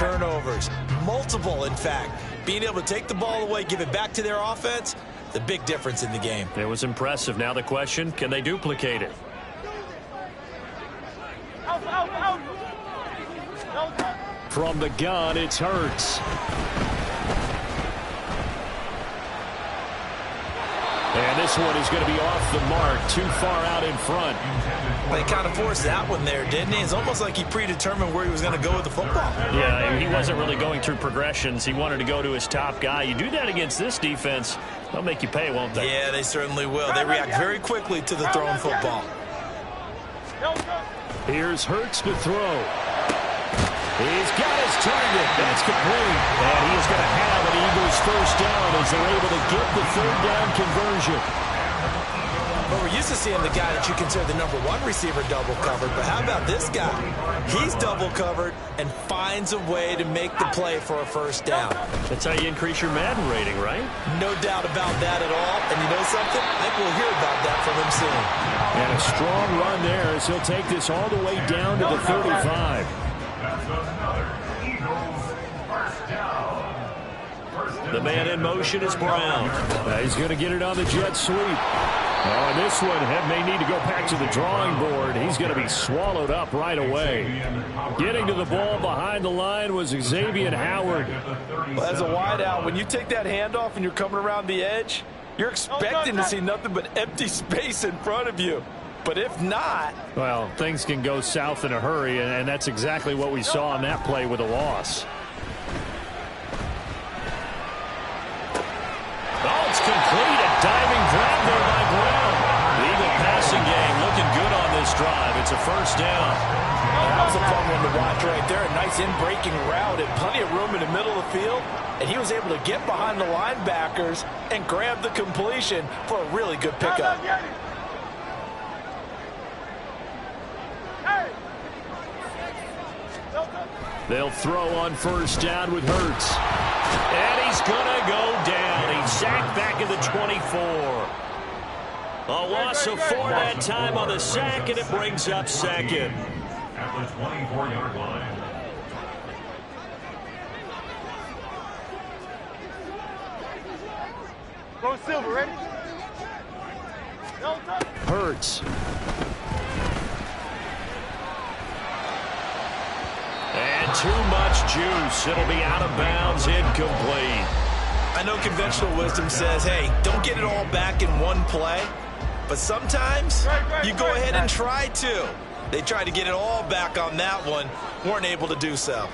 turnovers. Multiple, in fact. Being able to take the ball away, give it back to their offense, the big difference in the game. It was impressive. Now the question, can they duplicate it? From the gun, it's Hurts. And this one is going to be off the mark, too far out in front. They kind of forced that one there, didn't he? It's almost like he predetermined where he was going to go with the football. Yeah, he wasn't really going through progressions. He wanted to go to his top guy. You do that against this defense, they'll make you pay, won't they? Yeah, they certainly will. They react very quickly to the thrown football. Here's Hurts to throw. He's got his target. That's complete. And he's going to have an Eagles first down as they're able to get the third down conversion. Well, we're used to seeing the guy that you consider the number one receiver double covered, but how about this guy? He's double covered and finds a way to make the play for a first down. That's how you increase your Madden rating, right? No doubt about that at all. And you know something? I think we'll hear about that from him soon. And a strong run there as he'll take this all the way down to the 35. The man in motion is Brown. He's going to get it on the jet sweep. Oh, and this one may need to go back to the drawing board. He's going to be swallowed up right away. Getting to the ball behind the line was Xavier Howard. Well, as a wideout, when you take that handoff and you're coming around the edge, you're expecting to see nothing but empty space in front of you. But if not... Well, things can go south in a hurry, and that's exactly what we saw on that play with a loss. Oh, it's complete. A diving grab there by Brown. The Eagle passing game looking good on this drive. It's a first down. That was a fun one to watch right there. A nice in-breaking route and plenty of room in the middle of the field. And he was able to get behind the linebackers and grab the completion for a really good pickup. They'll throw on first down with Hurts. And he's going to go down. He's sacked back at the 24. A loss of 4 that time on the sack, and it brings up second. At the 24-yard line. Go Silver, ready? Hurts. And too much juice. It'll be out of bounds, incomplete. I know conventional wisdom says, hey, don't get it all back in one play. But sometimes you go ahead and try to. They tried to get it all back on that one. Weren't able to do so.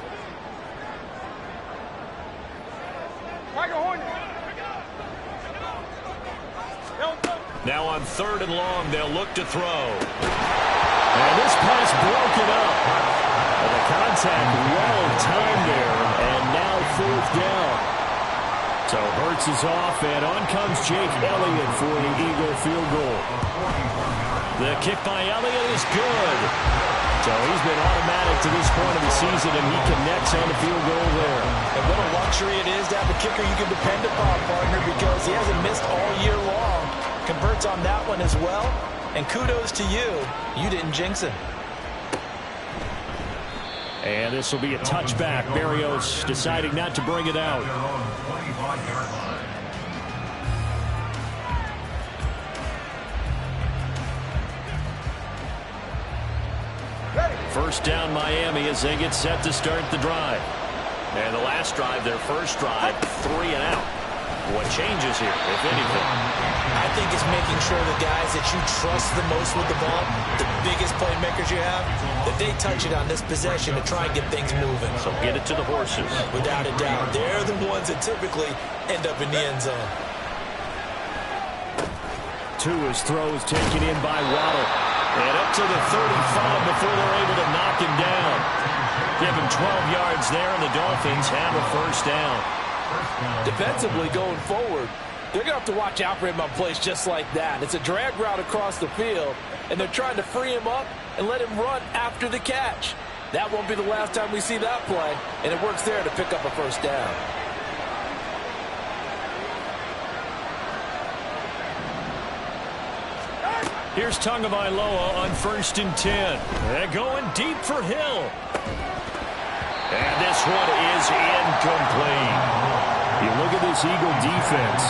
Now on 3rd and long, they'll look to throw. And this pass broken up. And the contact well timed there, and now 4th down. So Hurts is off, and on comes Jake Elliott for the Eagle field goal. The kick by Elliott is good. So he's been automatic to this point of the season, and he connects on the field goal there. And what a luxury it is to have a kicker you can depend upon, partner, because he hasn't missed all year long. Converts on that one as well. And kudos to you. You didn't jinx him. And this will be a touchback. Berrios deciding not to bring it out. First down Miami as they get set to start the drive. And the last drive, their first drive, 3 and out. What changes here, if anything? I think it's making sure the guys that you trust the most with the ball, the biggest playmakers you have, that they touch it on this possession to try and get things moving. So get it to the horses. Without a doubt. They're the ones that typically end up in the end zone. Tua's throw is taken in by Waddle. And up to the 35 before they're able to knock him down. Give him 12 yards there, and the Dolphins have a first down. Defensively going forward, they're going to have to watch out for him on plays just like that. It's a drag route across the field, and they're trying to free him up and let him run after the catch. That won't be the last time we see that play, and it works there to pick up a first down. Here's Tagovailoa on 1st and 10. They're going deep for Hill. And this one is incomplete. You look at this Eagle defense.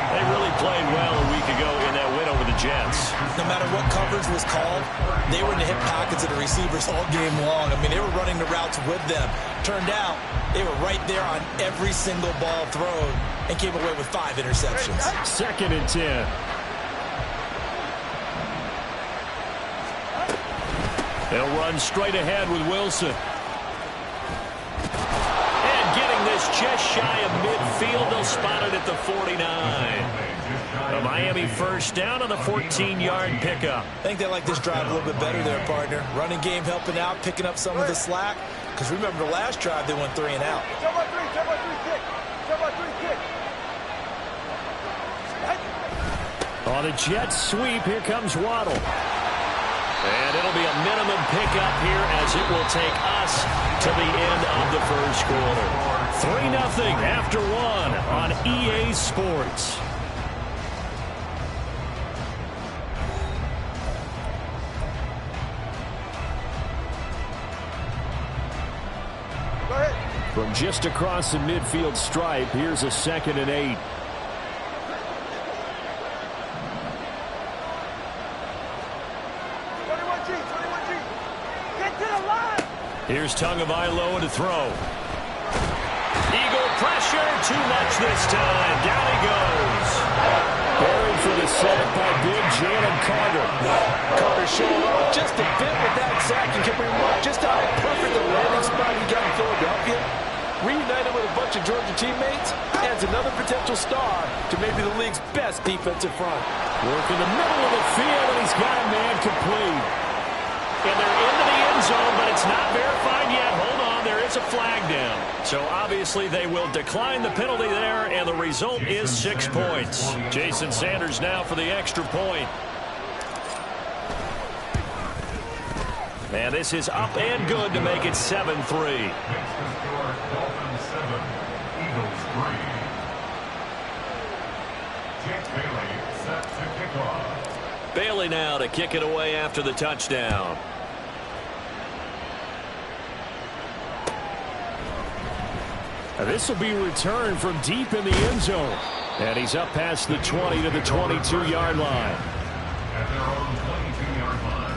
They really played well a week ago in that win over the Jets. No matter what coverage was called, they were in the hip pockets of the receivers all game long. I mean, they were running the routes with them. Turned out, they were right there on every single ball thrown and came away with 5 interceptions. 2nd and 10. They'll run straight ahead with Wilson. And getting this just shy of midfield, they'll spot it at the 49. A Miami first down on the 14-yard pickup. I think they like this drive a little bit better there, partner. Running game helping out, picking up some of the slack. Because remember the last drive, they went 3 and out. On a jet sweep, here comes Waddle. And it'll be a minimum pickup here as it will take us to the end of the first quarter. 3-0 after 1 on EA Sports. From just across the midfield stripe, here's a 2nd and 8. Here's Tagovailoa to throw. Eagle pressure, too much this time. Down he goes. Buried for the sack by big Jalen Carter. Carter showing off just a bit with that sack. And can remark just how perfect the landing spot he got in Philadelphia. Reunited with a bunch of Georgia teammates, adds another potential star to maybe the league's best defensive front. Work in the middle of the field, and he's got a man complete. And they're into the end zone, but it's not verified yet. Hold on, there is a flag down. So obviously they will decline the penalty there, and the result is 6 points. Jason Sanders now for the extra point. And this is up and good to make it 7-3. Dolphins 7, Eagles 3. Jake Bailey set to kick off. Bailey now to kick it away after the touchdown. This will be returned from deep in the end zone. And he's up past the 20 to the 22-yard line. At their own 22-yard line.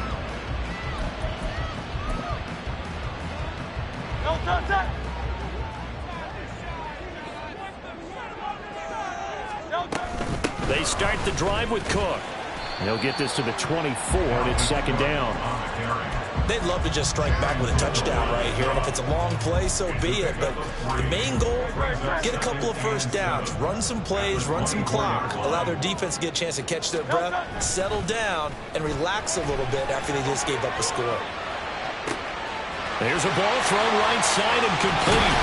They start the drive with Cook. They'll get this to the 24, and it's 2nd down. They'd love to just strike back with a touchdown right here. And if it's a long play, so be it. But the main goal, get a couple of first downs. Run some plays, run some clock. Allow their defense to get a chance to catch their breath, settle down, and relax a little bit after they just gave up a score. There's a ball thrown right side and complete.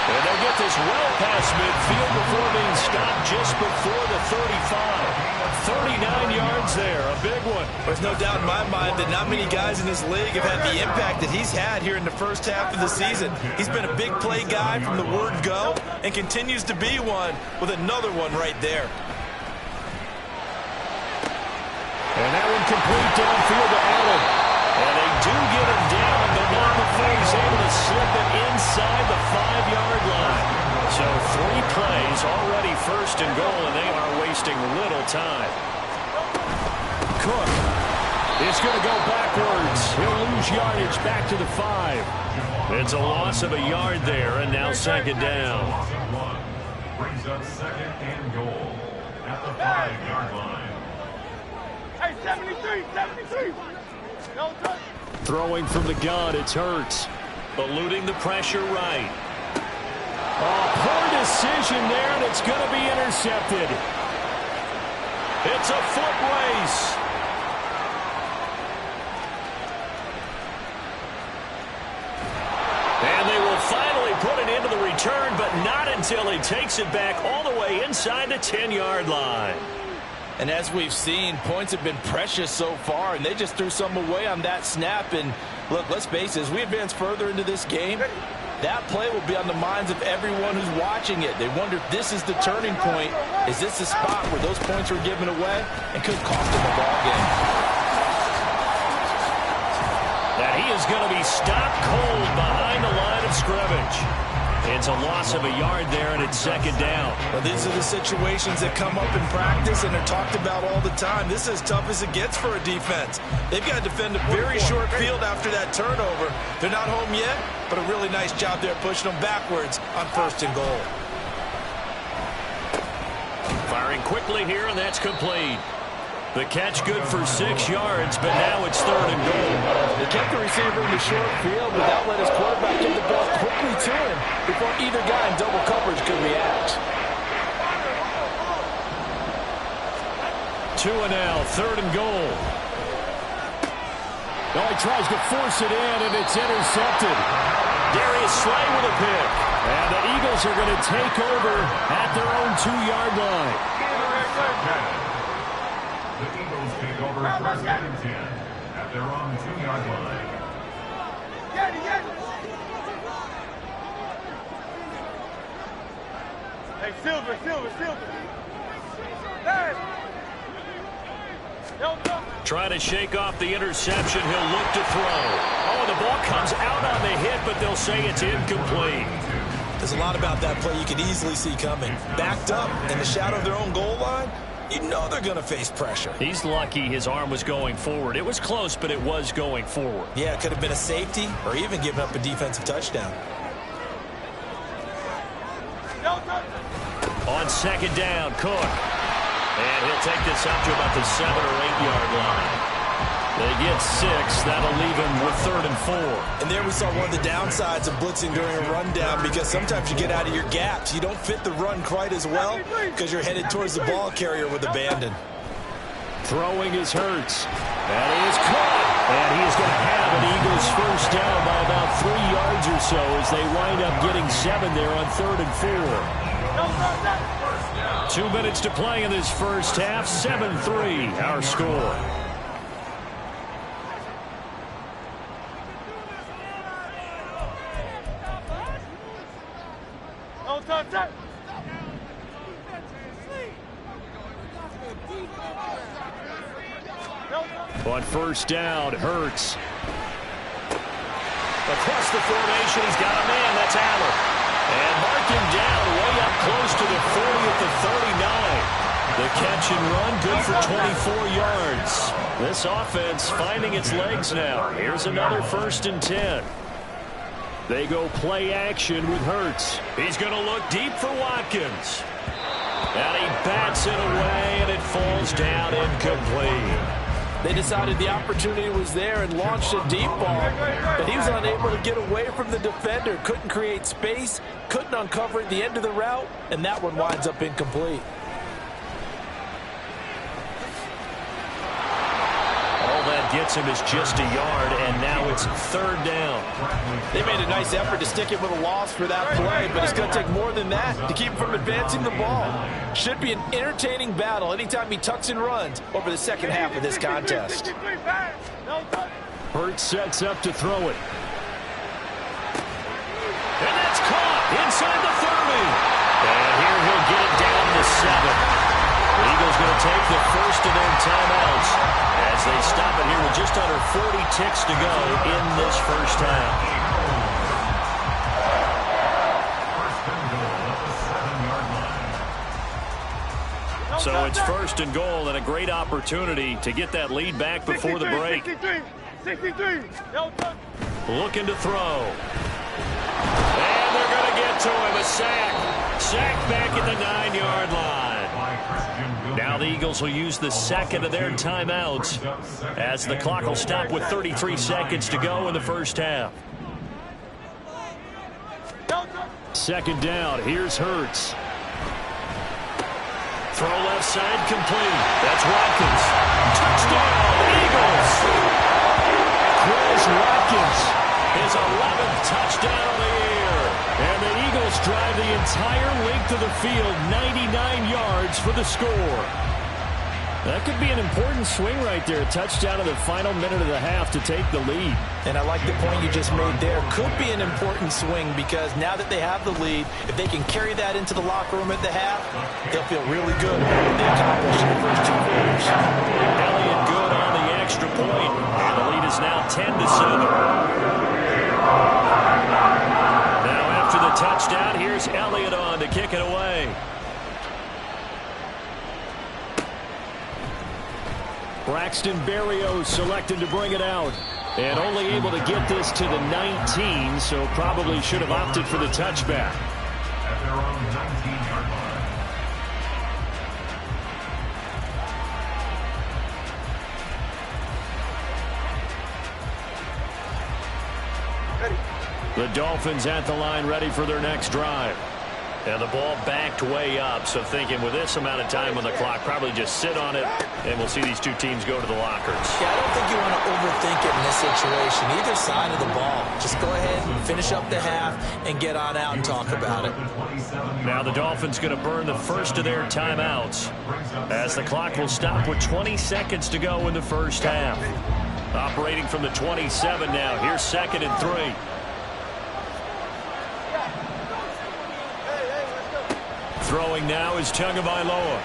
And they'll get this well past midfield before being stopped just before the 35. 39 yards there, a big one. There's no doubt in my mind that not many guys in this league have had the impact that he's had here in the first half of the season. He's been a big play guy from the word go and continues to be one with another one right there. And that one complete downfield to Allen. And they do get him down, but not before he's able to slip it inside the 5-yard line. So 3 plays, already 1st and goal, and they are wasting little time. Cook is going to go backwards. He'll lose yardage back to the 5. It's a loss of a yard there, and now 2nd down. Brings up 2nd and goal at the 5-yard line. Hey, 73, 73. Throwing from the gun, it's Hurts. Eluding the pressure right. Oh, poor decision there, and it's going to be intercepted. It's a foot race. And they will finally put it into the return, but not until he takes it back all the way inside the 10-yard line. And as we've seen, points have been precious so far, and they just threw some away on that snap. And look, let's face it, as we advance further into this game, that play will be on the minds of everyone who's watching it. They wonder if this is the turning point. Is this the spot where those points were given away and could cost them a ball game? Now he is going to be stopped cold behind the line of scrimmage. It's a loss of a yard there, and it's second down. Well, these are the situations that come up in practice and are talked about all the time. This is as tough as it gets for a defense. They've got to defend a very short field after that turnover. They're not home yet, but a really nice job there pushing them backwards on 1st and goal. Firing quickly here, and that's complete. The catch good for 6 yards, but now it's 3rd and goal. They kept the receiver in the short field without letting his quarterback get the ball quickly to him before either guy in double coverage could react. 2 and now, 3rd and goal. Oh, he tries to force it in, and it's intercepted. Darius Slay with a pick. And the Eagles are going to take over at their own 2-yard line. The Eagles take over 1st and 10 at their own 2-yard line. Hey, Silver. Trying to shake off the interception. He'll look to throw. Oh, the ball comes out on the hit, but they'll say it's incomplete. There's a lot about that play you could easily see coming. Backed up in the shadow of their own goal line, you know they're going to face pressure. He's lucky his arm was going forward. It was close, but it was going forward. Yeah, it could have been a safety or even given up a defensive touchdown. On 2nd down, Cook. And he'll take this up to about the 7 or 8 yard line. They get 6. That'll leave him with 3rd and 4. And there we saw one of the downsides of blitzing during a rundown, because sometimes you get out of your gaps. You don't fit the run quite as well because you're headed towards the ball carrier with abandon. Throwing is Hurts. That is caught. And he is going to have an Eagles first down by about 3 yards or so as they wind up getting 7 there on 3rd and 4. 2 minutes to play in this first half. 7-3 our score. On 1st down, Hurts. Across the formation, he's got a man. That's Allen. And mark him down way up close to the 40 at the 39. The catch and run, good for 24 yards. This offense finding its legs now. Here's another 1st and 10. They go play action with Hurts. He's going to look deep for Watkins. And he bats it away, and it falls down incomplete. They decided the opportunity was there and launched a deep ball, but he was unable to get away from the defender, couldn't create space, couldn't uncover at the end of the route, and that one winds up incomplete. All that gets him is just a yard, and now it's 3rd down. They made a nice effort to stick it with a loss for that play, but it's going to take more than that to keep him from advancing the ball. Should be an entertaining battle anytime he tucks and runs over the second half of this contest. Hurts sets up to throw it. And that's caught inside the 30. And here he'll get it down to 7. The Eagles going to take the first of their timeouts as they stop it here with just under 40 ticks to go in this first half. So it's 1st and goal, and a great opportunity to get that lead back before the break. 63. Looking to throw. And they're going to get to him. A sack. Sack back at the 9-yard line. Now the Eagles will use the second of their timeouts as the clock will stop with 33 seconds to go in the first half. 2nd down. Here's Hurts. Throw left side complete. That's Watkins. Touchdown, Eagles. Chris Watkins. His 11th touchdown of the year. And the Eagles drive the entire length of the field, 99 yards for the score. That could be an important swing right there. Touchdown in the final minute of the half to take the lead. And I like the point you just made there. Could be an important swing because now that they have the lead, if they can carry that into the locker room at the half, they'll feel really good about what they accomplished in the first 2 quarters. Elliott good on the extra point, and the lead is now 10-7. Now after the touchdown, here's Elliott on to kick it away. Braxton Berrios selected to bring it out. And only able to get this to the 19, so probably should have opted for the touchback. At their own 19-yard line. The Dolphins at the line, ready for their next drive. And the ball backed way up, so thinking with this amount of time on the clock, probably just sit on it, and we'll see these two teams go to the lockers. Yeah, I don't think you want to overthink it in this situation. Either side of the ball. Just go ahead and finish up the half and get on out and talk about it. Now the Dolphins going to burn the first of their timeouts as the clock will stop with 20 seconds to go in the first half. Operating from the 27 now. Here's 2nd and 3. Throwing now is Tagovailoa.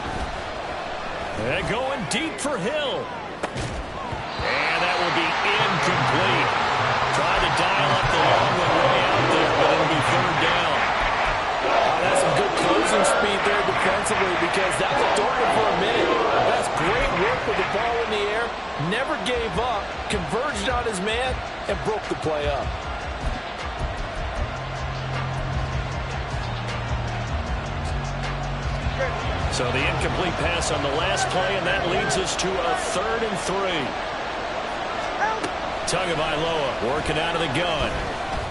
And going deep for Hill. And that will be incomplete. Tried to dial up the long one way out there, but it'll be 3rd down. That's some good closing speed there defensively because that looked open for a minute. That's great work with the ball in the air. Never gave up. Converged on his man and broke the play up. So the incomplete pass on the last play, and that leads us to a 3rd and 3. Tagovailoa working out of the gun.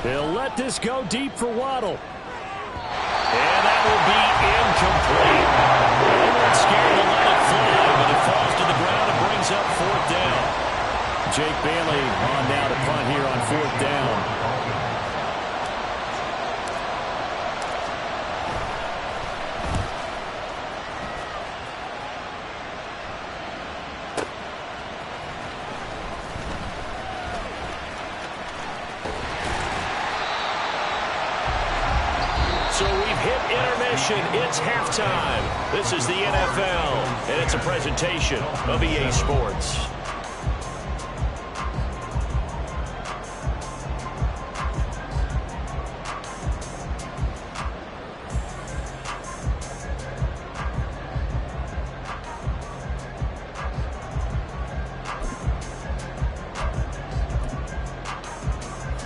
They'll let this go deep for Waddle. And that will be incomplete. They weren't scared to let it fly, but it falls to the ground and brings up 4th down. Jake Bailey on now to punt here on 4th down. It's halftime. This is the NFL, and it's a presentation of EA Sports.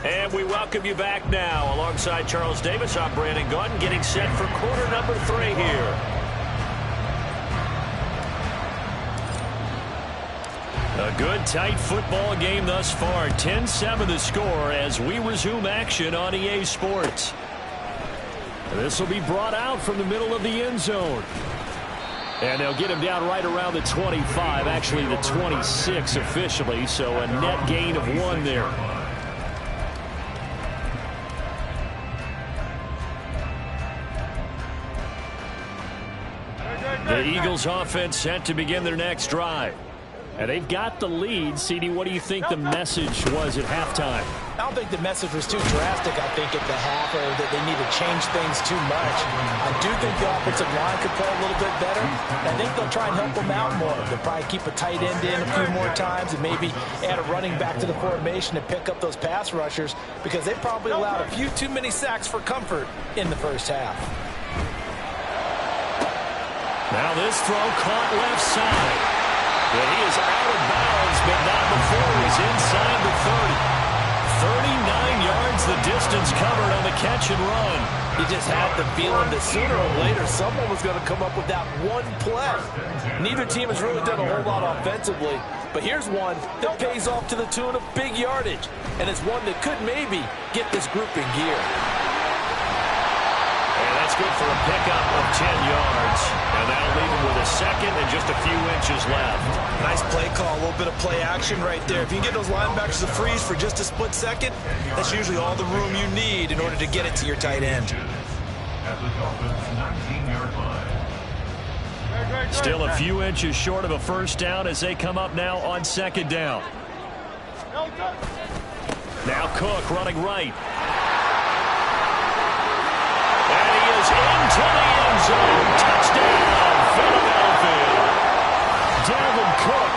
And we welcome you back now. Alongside Charles Davis, I'm Brandon Gaudin, getting set for quarter number 3 here. A good, tight football game thus far. 10-7 the score as we resume action on EA Sports. This will be brought out from the middle of the end zone. And they'll get him down right around the 25, actually the 26 officially, so a net gain of 1 there. The Eagles offense set to begin their next drive. And they've got the lead. CD, what do you think the message was at halftime? I don't think the message was too drastic, I think, at the half, or that they need to change things too much. I do think the offensive line could play a little bit better. And I think they'll try and help them out more. They'll probably keep a tight end in a few more times and maybe add a running back to the formation to pick up those pass rushers because they probably allowed a few too many sacks for comfort in the first half. Now this throw caught left side. But he is out of bounds, but not before he's inside the 30. 39 yards the distance covered on the catch and run. You just had the feeling that sooner or later someone was going to come up with that one play. Neither team has really done a whole lot offensively, but here's one that pays off to the tune of big yardage, and it's one that could maybe get this group in gear. That's good for a pickup of 10 yards. And that'll leave him with a second and just a few inches left. Nice play call, a little bit of play action right there. If you can get those linebackers to freeze for just a split second, that's usually all the room you need in order to get it to your tight end. At the Dolphins' 19-yard line. Still a few inches short of a first down as they come up now on 2nd down. Now Cook running right. Into the end zone. Touchdown, Philadelphia. Dalvin Cook,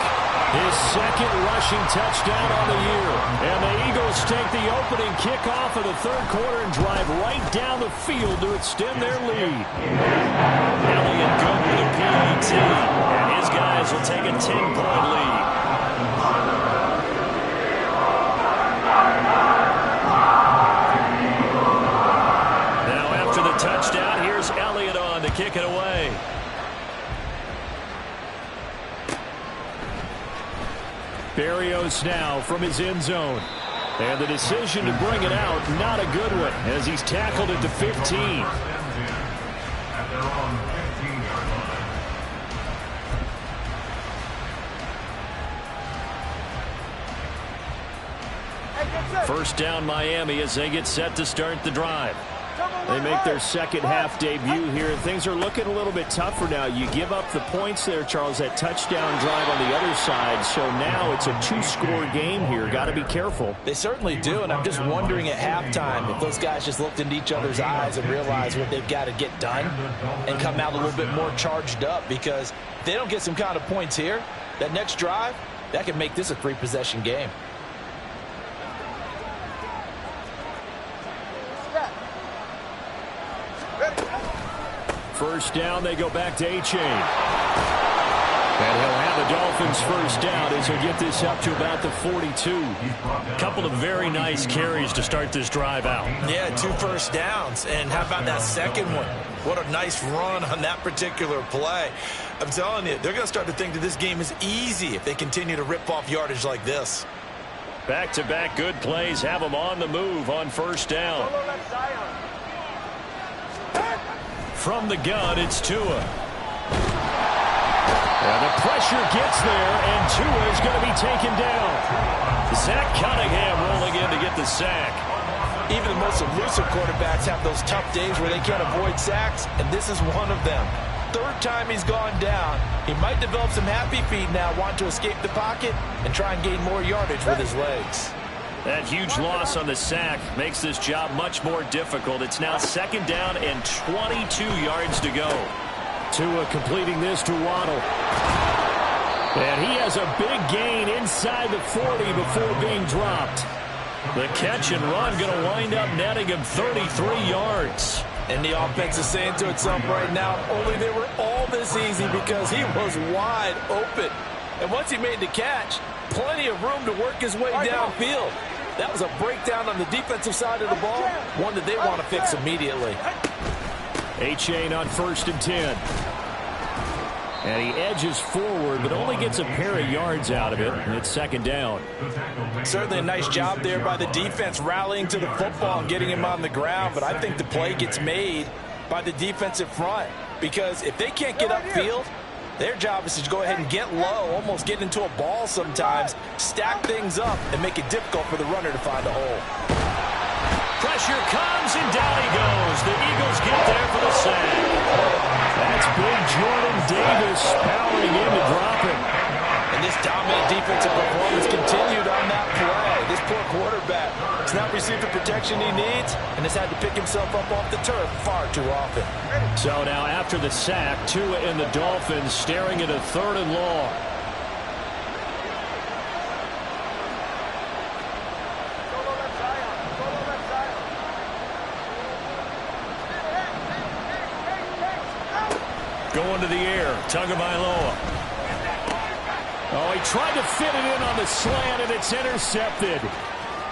his second rushing touchdown on the year. And the Eagles take the opening kickoff of the third quarter and drive right down the field to extend their lead. Elliott good with a PAT. And his guys will take a 10-point lead. Now after the touchdown, here's Elliott on to kick it away. Berrios now from his end zone. And the decision to bring it out, not a good one, as he's tackled at the 15. At their own 15-yard line. First down Miami as they get set to start the drive. They make their second half debut here. Things are looking a little bit tougher now. You give up the points there, Charles, that touchdown drive on the other side. So now it's a 2-score game here. Got to be careful. They certainly do, and I'm just wondering at halftime if those guys just looked into each other's eyes and realized what they've got to get done and come out a little bit more charged up, because if they don't get some kind of points here, that next drive, that could make this a 3-possession game. First down, they go back to A-Chain. And he'll have the Dolphins first down as he'll get this up to about the 42. A couple of very nice carries to start this drive out. Yeah, 2 first downs. And how about that second one? What a nice run on that particular play. I'm telling you, they're going to start to think that this game is easy if they continue to rip off yardage like this. Back-to-back good plays have them on the move on first down. From the gun, it's Tua. And the pressure gets there, and Tua is going to be taken down. Zach Cunningham rolling in to get the sack. Even the most elusive quarterbacks have those tough days where they can't avoid sacks, and this is one of them. Third time he's gone down. He might develop some happy feet now, want to escape the pocket and try and gain more yardage with his legs. That huge loss on the sack makes this job much more difficult. It's now second down and 22 yards to go. Tua completing this to Waddle. And he has a big gain inside the 40 before being dropped. The catch and run going to wind up netting him 33 yards. And the offense is saying to itself right now, only they were all this easy because he was wide open. And once he made the catch, plenty of room to work his way downfield. That was a breakdown on the defensive side of the ball, one that they want to fix immediately. A-Chain on first and 10. And he edges forward, but only gets a pair of yards out of it, and it's second down. Certainly a nice job there by the defense, rallying to the football and getting him on the ground, but I think the play gets made by the defensive front, because if they can't get upfield, their job is to go ahead and get low, almost get into a ball sometimes, stack things up, and make it difficult for the runner to find a hole. Pressure comes, and down he goes. The Eagles get there for the sack. That's big Jordan Davis powering in to drop him. And this dominant defensive performance continued on that play. This poor quarterback has not received the protection he needs and has had to pick himself up off the turf far too often. So now after the sack, Tua and the Dolphins staring at a third and long. Going to the air, Tagovailoa. Oh, he tried to fit it in on the slant, and it's intercepted.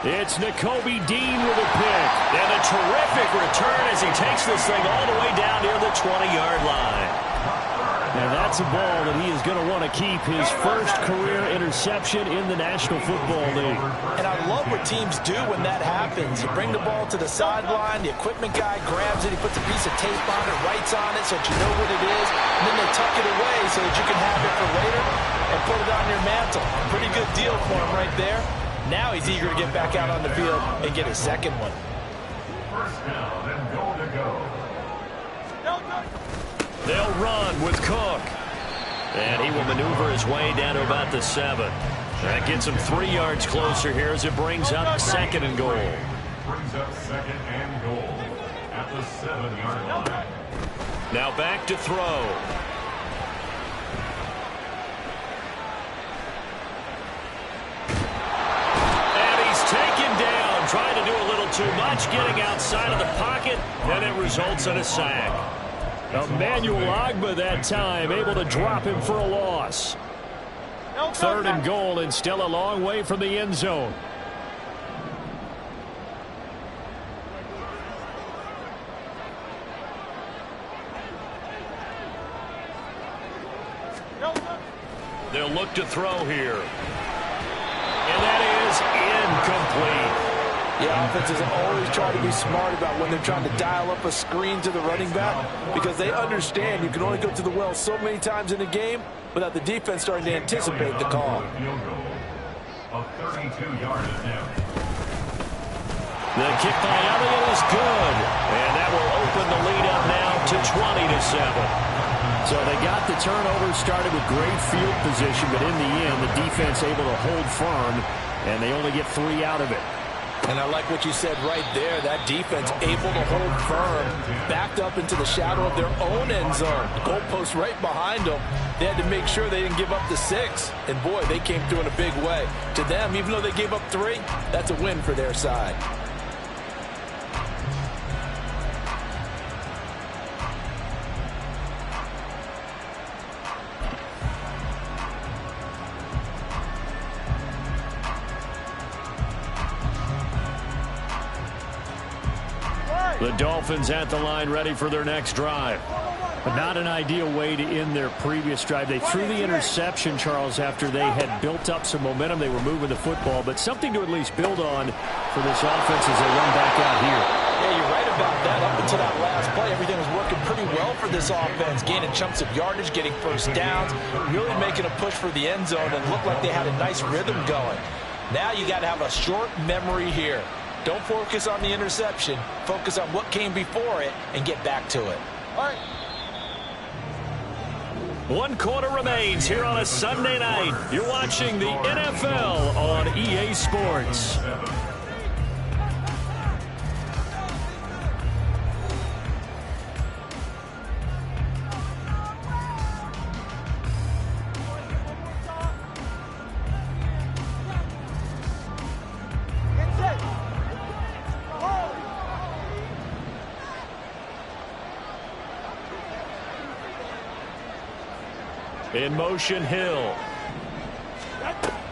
It's Nakobe Dean with a pick. And a terrific return as he takes this thing all the way down near the 20-yard line. And that's a ball that he is going to want to keep, his first career interception in the National Football League. And I love what teams do when that happens. You bring the ball to the sideline, the equipment guy grabs it, he puts a piece of tape on it, writes on it so that you know what it is, and then they tuck it away so that you can have it for later and put it on your mantle. Pretty good deal for him right there. Now he's eager to get back out on the field and get his second one. First down and goal to go. They'll run with Cook. And he will maneuver his way down to about the 7. That gets him 3 yards closer here as it brings up second and goal. Brings up second and goal at the 7-yard line. Now back to throw. too much, getting outside of the pocket, and it results in a sack. Emmanuel Ogbah that time, able to drop him for a loss. 3rd and goal, and still a long way from the end zone. They'll look to throw here. And that is incomplete. Yeah, offenses always try to be smart about when they're trying to dial up a screen to the running back, because they understand you can only go to the well so many times in a game without the defense starting to anticipate the call. A 32-yard attempt. The kick by Elliott is good, and that will open the lead up now to 20-7. So they got the turnover started with great field position, but in the end, the defense able to hold firm, and they only get 3 out of it. And I like what you said right there. That defense able to hold firm, backed up into the shadow of their own end zone. The goalpost right behind them. They had to make sure they didn't give up the 6. And, boy, they came through in a big way. To them, even though they gave up 3, that's a win for their side. The Dolphins at the line, ready for their next drive. But not an ideal way to end their previous drive. They threw the interception, Charles, after they had built up some momentum. They were moving the football, but something to at least build on for this offense as they run back out here. Yeah, you're right about that. Up until that last play, everything was working pretty well for this offense, gaining chunks of yardage, getting first downs, really making a push for the end zone, and looked like they had a nice rhythm going. Now you got to have a short memory here. Don't focus on the interception. Focus on what came before it and get back to it. All right. 1 quarter remains here on a Sunday night. You're watching the NFL on EA Sports. In motion, Hill.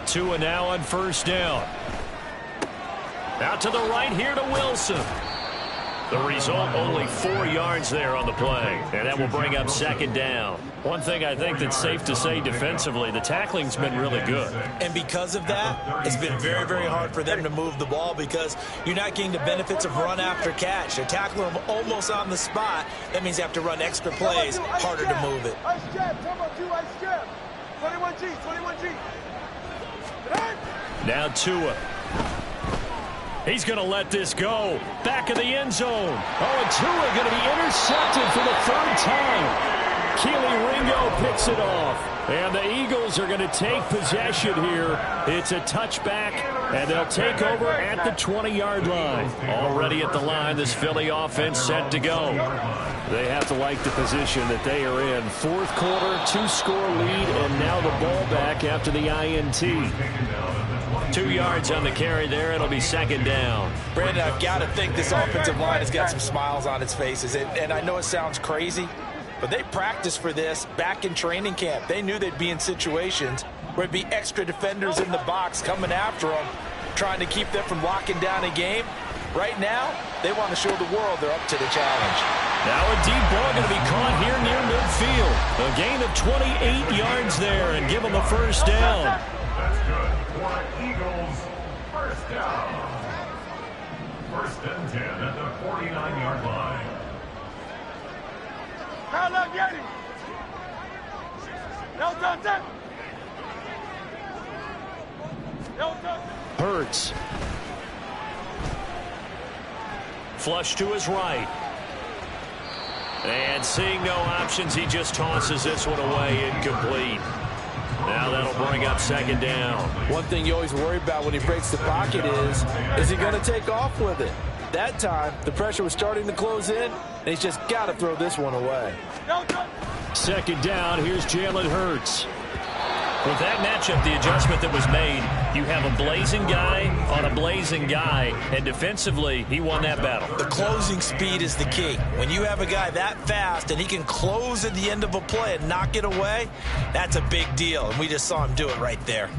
Tua now on first down. Out to the right here to Wilson. The result, only 4 yards there on the play. And that will bring up 2nd down. One thing I think that's safe to say defensively, the tackling's been really good. And because of that, it's been very, very hard for them to move the ball because you're not getting the benefits of run after catch. They're tackling them almost on the spot. That means you have to run extra plays, harder to move it. Ice jab, talk about 2 ice jab. 21G, 21G. Now Tua. He's going to let this go. Back of the end zone. Oh, and Tua going to be intercepted for the 3rd time. Keely Ringo picks it off. And the Eagles are going to take possession here. It's a touchback, and they'll take over at the 20-yard line. Already at the line, this Philly offense set to go. They have to like the position that they are in. 4th quarter, 2-score lead, and now the ball back after the INT. 2 yards on the carry there. It'll be 2nd down. Brandon, I've got to think this offensive line has got some smiles on its faces. And I know it sounds crazy, but they practiced for this back in training camp. They knew they'd be in situations where it'd be extra defenders in the box coming after them, trying to keep them from locking down a game. Right now, they want to show the world they're up to the challenge. Now a deep ball going to be caught here near midfield. A gain of 28 yards there and give them a first down. That's good for Eagles. First down. 1st and 10 at the 49-yard line. Parallel Getty. No done. No done. Hurts. Flush to his right. And seeing no options, he just tosses this one away, incomplete. Now that'll bring up 2nd down. One thing you always worry about when he breaks the pocket is he going to take off with it? That time, the pressure was starting to close in, and he's just got to throw this one away. 2nd down, here's Jalen Hurts. With that matchup, the adjustment that was made, you have a blazing guy on a blazing guy, and defensively, he won that battle. The closing speed is the key. When you have a guy that fast and he can close at the end of a play and knock it away, that's a big deal, and we just saw him do it right there.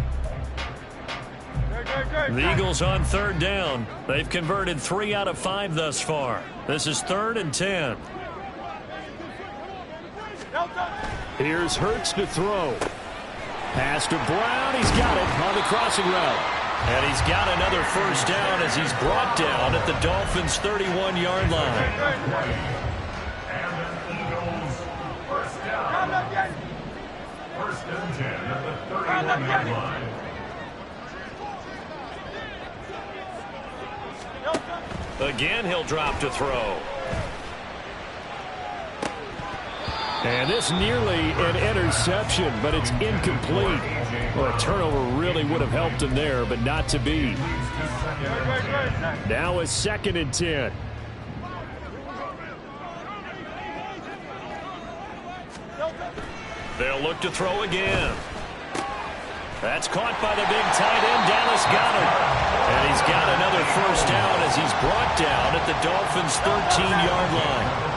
The Eagles on third down. They've converted 3 out of 5 thus far. This is 3rd and 10. Here's Hurts to throw. Pass to Brown. He's got it on the crossing route. And he's got another first down as he's brought down at the Dolphins' 31-yard line. And the Eagles first down. 1st and 10 at the 31-yard line. Again, he'll drop to throw. And this nearly an interception, but it's incomplete. Well, a turnover really would have helped him there, but not to be. Now a 2nd and 10. They'll look to throw again. That's caught by the big tight end, Dallas Goedert. And he's got another first down as he's brought down at the Dolphins' 13-yard line.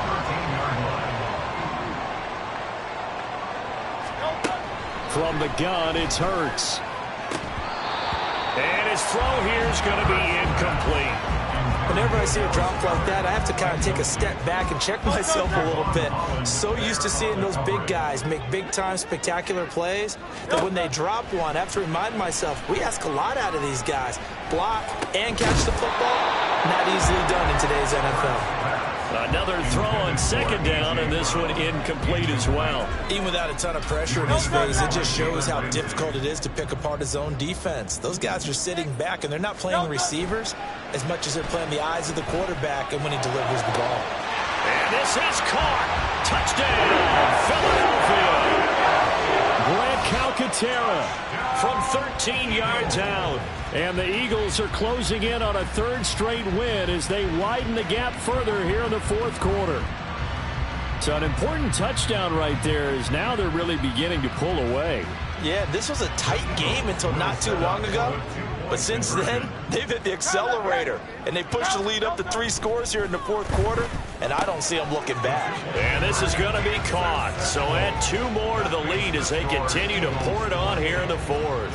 From the gun, it's Hurts. And his throw here is going to be incomplete. Whenever I see a drop like that, I have to kind of take a step back and check myself a little bit. So used to seeing those big guys make big-time spectacular plays that when they drop one, I have to remind myself, we ask a lot out of these guys. Block and catch the football, not easily done in today's NFL. Another throw on 2nd down, and this one incomplete as well. Even without a ton of pressure in his face, it just shows how difficult it is to pick apart his own defense. Those guys are sitting back, and they're not playing receivers as much as they're playing the eyes of the quarterback and when he delivers the ball. And this is caught. Touchdown, Philadelphia. Grant Calcaterra From 13 yards out. And the Eagles are closing in on a 3rd straight win as they widen the gap further here in the 4th quarter. So an important touchdown right there is now they're really beginning to pull away. Yeah, this was a tight game until not too long ago. But since then, they've hit the accelerator. And they pushed the lead up to 3 scores here in the 4th quarter. And I don't see them looking back. And this is going to be caught. So add 2 more to the lead as they continue to pour it on here in the 4th.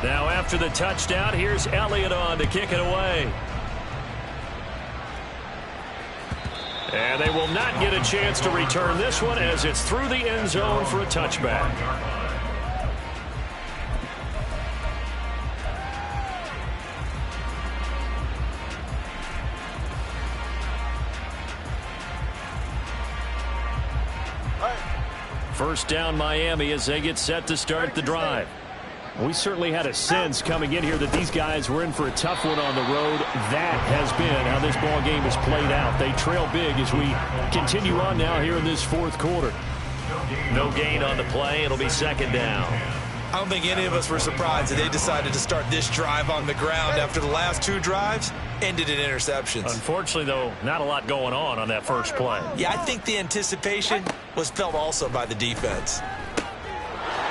Now after the touchdown, here's Elliott on to kick it away. And they will not get a chance to return this one as it's through the end zone for a touchback. First down Miami as they get set to start the drive. We certainly had a sense coming in here that these guys were in for a tough one on the road. That has been how this ball game has played out. They trail big as we continue on now here in this 4th quarter. No gain on the play. It'll be 2nd down. I don't think any of us were surprised that they decided to start this drive on the ground after the last 2 drives ended in interceptions. Unfortunately, though, not a lot going on that first play. Yeah, I think the anticipation was felt also by the defense.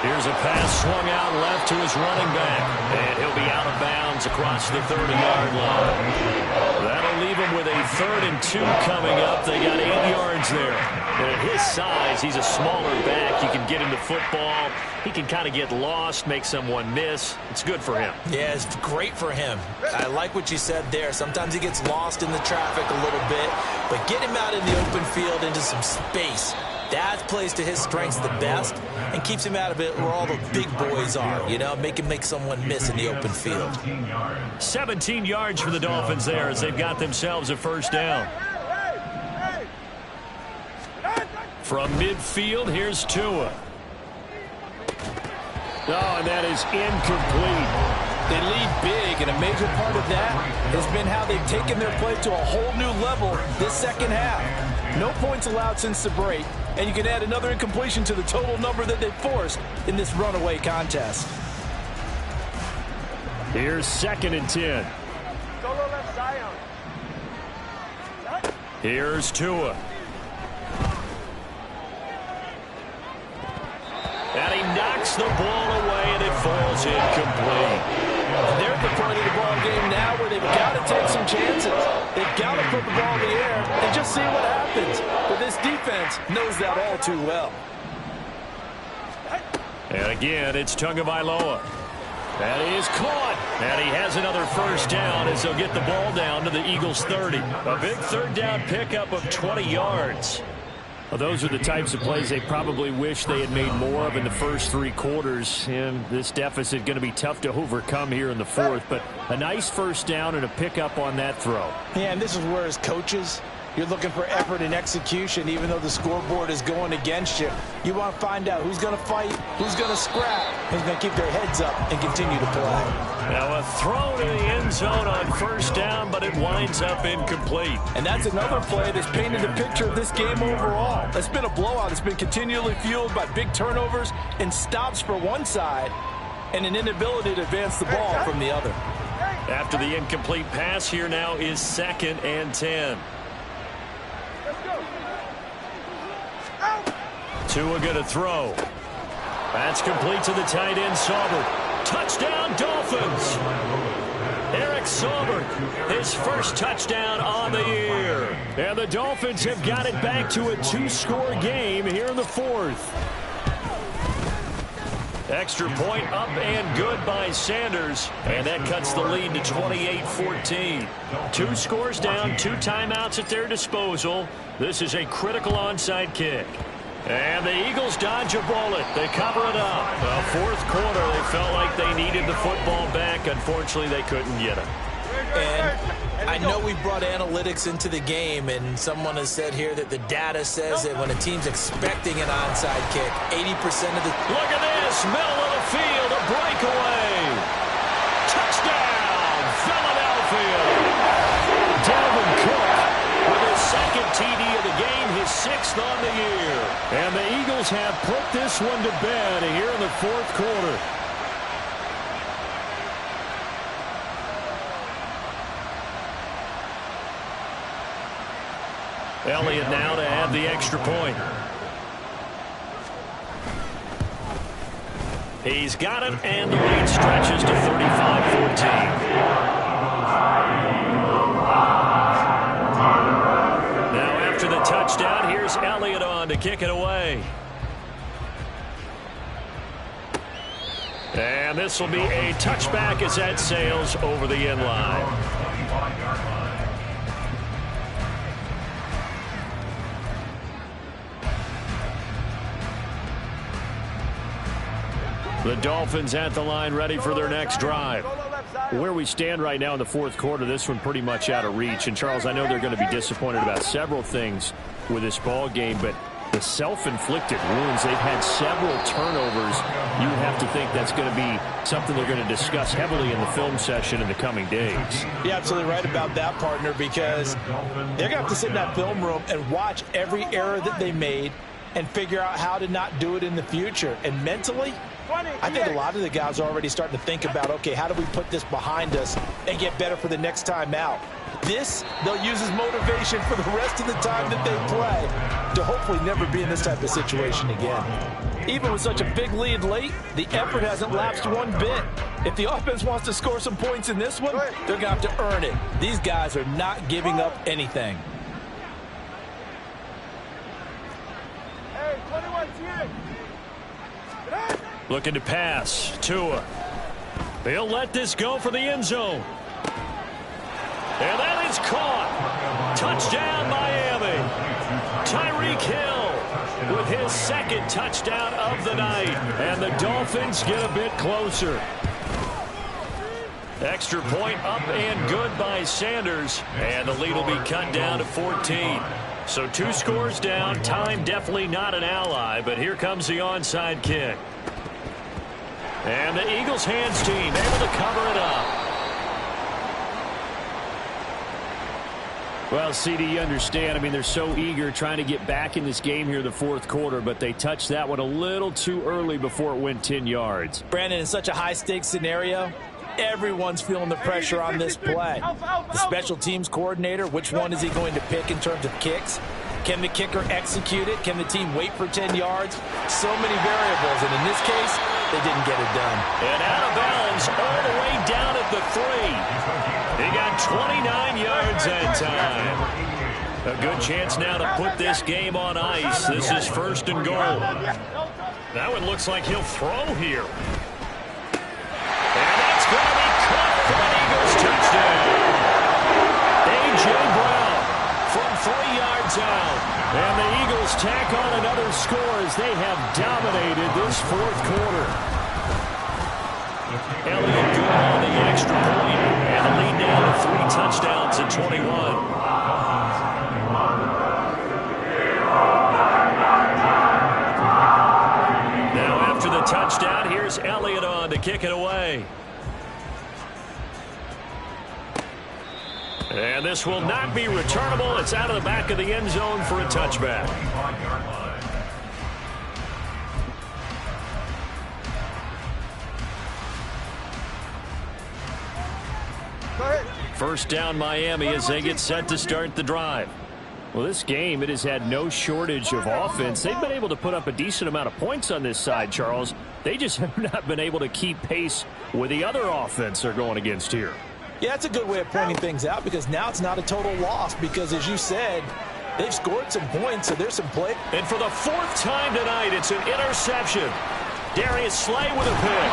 Here's a pass swung out left to his running back. And he'll be out of bounds across the 30-yard line. That'll leave him with a 3rd and 2 coming up. They got 8 yards there. And at his size, he's a smaller back. You can get him the football. He can kind of get lost, make someone miss. It's good for him. Yeah, it's great for him. I like what you said there. Sometimes he gets lost in the traffic a little bit. But get him out in the open field into some space. That plays to his strengths the best and keeps him out of it where all the big boys are, you know, make someone miss in the open field. 17 yards for the Dolphins there as they've got themselves a first down. From midfield, here's Tua. Oh, and that is incomplete. They lead big, and a major part of that has been how they've taken their play to a whole new level this second half. No points allowed since the break, and you can add another incompletion to the total number that they forced in this runaway contest. Here's 2nd and 10. Here's Tua. And he knocks the ball away, and it falls incomplete. They're at the point of the ball game now where they've got to take some chances. They've got to put the ball in the air and just see what happens. But this defense knows that all too well. And again, it's Tagovailoa. That is caught. And he has another first down as they'll get the ball down to the Eagles' 30. A big third down pickup of 20 yards. Well, those are the types of plays they probably wish they had made more of in the first 3 quarters. And this deficit going to be tough to overcome here in the fourth. But a nice first down and a pickup on that throw. Yeah, and this is where as coaches, you're looking for effort and execution, even though the scoreboard is going against you. You want to find out who's going to fight, who's going to scrap, who's going to keep their heads up and continue to play. Now a throw to the end zone on first down, but it winds up incomplete. And that's another play that's painted the picture of this game overall. It's been a blowout. It's been continually fueled by big turnovers and stops for one side and an inability to advance the ball from the other. After the incomplete pass, here now is 2nd and 10. Tua going to throw. That's complete to the tight end, Saubert. Touchdown, Dolphins. Eric Saubert, his first touchdown on the year. And the Dolphins have got it back to a 2-score game here in the fourth. Extra point up and good by Sanders. And that cuts the lead to 28-14. 2 scores down, 2 timeouts at their disposal. This is a critical onside kick. And the Eagles dodge a bullet. They cover it up. The fourth quarter, they felt like they needed the football back. Unfortunately, they couldn't get it. And I know we brought analytics into the game, and someone has said here that the data says that when a team's expecting an onside kick, 80% of the... Look at this. Middle of the field, a breakaway. Touchdown, Philadelphia. Dalvin Cook with his 2nd TD of the game, his 6th on the year. And the Eagles have put this one to bed here in the fourth quarter. Elliott now to add the extra point. He's got it, and the lead stretches to 35-14. Touchdown. Here's Elliott on to kick it away. And this will be a touchback as that sails over the end line. The Dolphins at the line ready for their next drive. Where we stand right now in the fourth quarter, this one pretty much out of reach. And, Charles, I know they're going to be disappointed about several things with this ball game, but the self-inflicted wounds, they've had several turnovers. You have to think that's going to be something they're going to discuss heavily in the film session in the coming days. You're absolutely right about that, partner, because they're going to have to sit in that film room and watch every error that they made and figure out how to not do it in the future. And mentally, I think a lot of the guys are already starting to think about, okay, how do we put this behind us and get better for the next time out? This, they'll use as motivation for the rest of the time that they play to hopefully never be in this type of situation again. Even with such a big lead late, the effort hasn't lapsed one bit. If the offense wants to score some points in this one, they're going to have to earn it. These guys are not giving up anything. Hey, 21, Looking to pass. Tua. They'll let this go for the end zone. And that is caught. Touchdown, Miami. Tyreek Hill with his 2nd touchdown of the night. And the Dolphins get a bit closer. Extra point up and good by Sanders. And the lead will be cut down to 14. So 2 scores down. Time definitely not an ally. But here comes the onside kick. And the Eagles hands team able to cover it up. Well, CD, you understand. I mean, they're so eager trying to get back in this game here in the fourth quarter, but they touched that one a little too early before it went 10 yards. Brandon, in such a high-stakes scenario, Everyone's feeling the pressure on this play. The special teams coordinator, which one is he going to pick in terms of kicks? Can the kicker execute it? Can the team wait for 10 yards? So many variables, and in this case, they didn't get it done. And out of bounds all the way down at the 3. He got 29 yards that time. A good chance now to put this game on ice. This is 1st and goal. That one looks like he'll throw here. And that's going to be caught for an Eagles touchdown. A.J. Brown from 3 yards out. And the Eagles tack on another score as they have dominated this 4th quarter. Elliott good on the extra point. And the lead now to 3 touchdowns at 21. Touchdown. Here's Elliott on to kick it away. And this will not be returnable. It's out of the back of the end zone for a touchback. First down Miami as they get set to start the drive. Well, this game, it has had no shortage of offense. They've been able to put up a decent amount of points on this side, Charles. They just have not been able to keep pace with the other offense they're going against here. Yeah, that's a good way of pointing things out because now it's not a total loss because, as you said, they've scored some points, so there's some play. And for the 4th time tonight, it's an interception. Darius Slay with a pick.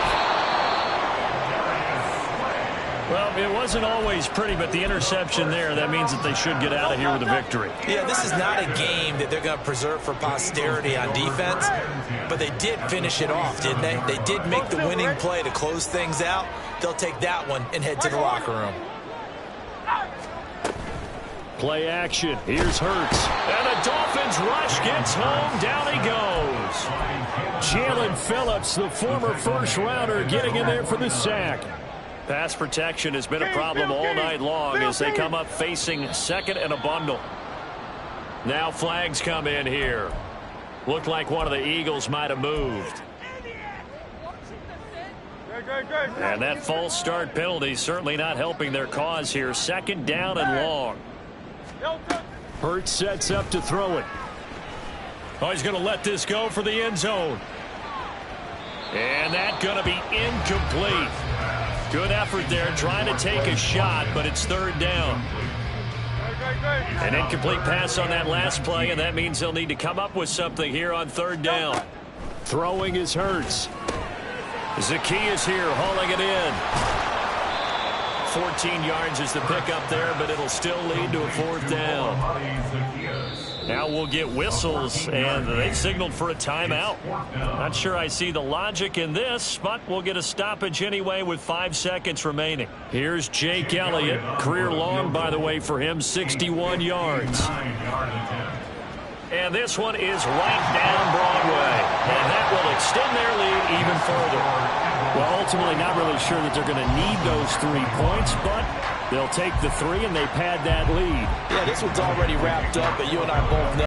Well, it wasn't always pretty, but the interception there, that means that they should get out of here with a victory. Yeah, this is not a game that they're going to preserve for posterity on defense, but they did finish it off, didn't they? They did make the winning play to close things out. They'll take that one and head to the locker room. Play action. Here's Hurts. And the Dolphins rush gets home. Down he goes. Jalen Phillips, the former first-rounder, getting in there for the sack. Pass protection has been a problem all night long as they come up facing 2nd and a bundle. Now flags come in here. Looked like one of the Eagles might have moved. And that false start penalty certainly not helping their cause here. 2nd down and long. Hurts sets up to throw it. Oh, he's going to let this go for the end zone. And that's going to be incomplete. Good effort there, trying to take a shot, but it's 3rd down. An incomplete pass on that last play, and that means they'll need to come up with something here on 3rd down. Throwing is Hurts. Zaccheaus here, hauling it in. 14 yards is the pickup there, but it'll still lead to a 4th down. Now we'll get whistles, and they signaled for a timeout. Not sure I see the logic in this, but we'll get a stoppage anyway with 5 seconds remaining. Here's Jake Elliott. Career long, by the way, for him, 61 yards. And this one is right down Broadway. And that will extend their lead even further. Well, ultimately not really sure that they're going to need those 3 points, but they'll take the 3 and they pad that lead. Yeah, this one's already wrapped up, but you and I both know